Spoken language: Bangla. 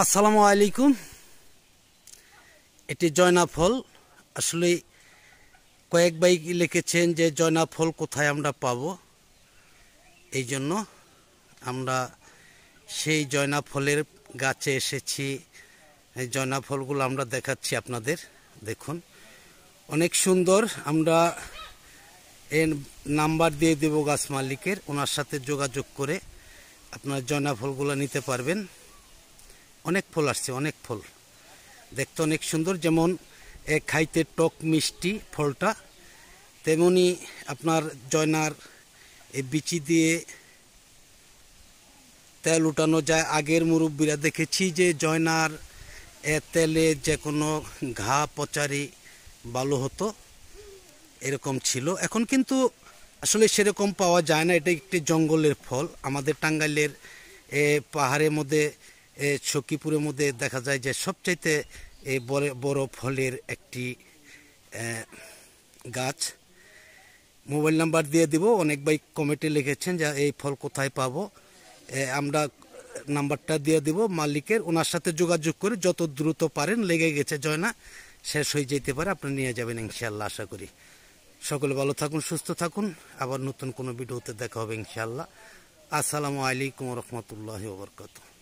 আসসালামু আলাইকুম। এটি জয়না ফল। আসলে কয়েক ভাই লিখেছেন যে জয়না ফল কোথায় আমরা পাবো, এই জন্য আমরা সেই জয়না ফলের গাছে এসেছি। এই জয়না ফলগুলো আমরা দেখাচ্ছি আপনাদের। দেখুন, অনেক সুন্দর। আমরা এর নাম্বার দিয়ে দেব গাছ মালিকের, ওনার সাথে যোগাযোগ করে আপনার জয়না ফলগুলো নিতে পারবেন। অনেক ফল আসছে, অনেক ফল দেখতে অনেক সুন্দর। যেমন খাইতে টক মিষ্টি ফলটা, তেমনি আপনার জয়নার এই বিচি দিয়ে তেল উঠানো যায়। আগের মুরব্বীরা দেখেছি যে জয়নার তেলে যে কোনো ঘা পচারি ভালো হতো, এরকম ছিল। এখন কিন্তু আসলে সেরকম পাওয়া যায় না। এটা একটি জঙ্গলের ফল। আমাদের টাঙ্গাইলের পাহাড়ের মধ্যে, সখীপুরের মধ্যে দেখা যায় যে সবচাইতে বড় বড় ফলের একটি গাছ। মোবাইল নাম্বার দিয়ে দিব। অনেক ভাই কমেন্টে লিখেছেন যে এই ফল কোথায় পাবো। আমরা নাম্বারটা দিয়ে দিব মালিকের, ওনার সাথে যোগাযোগ করে যত দ্রুত পারেন, লেগে গেছে জয়না, শেষ হয়ে যেতে পারে, আপনি নিয়ে যাবেন ইনশাআল্লাহ। আশা করি সকলে ভালো থাকুন, সুস্থ থাকুন। আবার নতুন কোনো ভিডিওতে দেখা হবে ইনশাআল্লাহ। আসসালামু আলাইকুম রহমতুল্লাহি ওয়া বারাকাতুহু।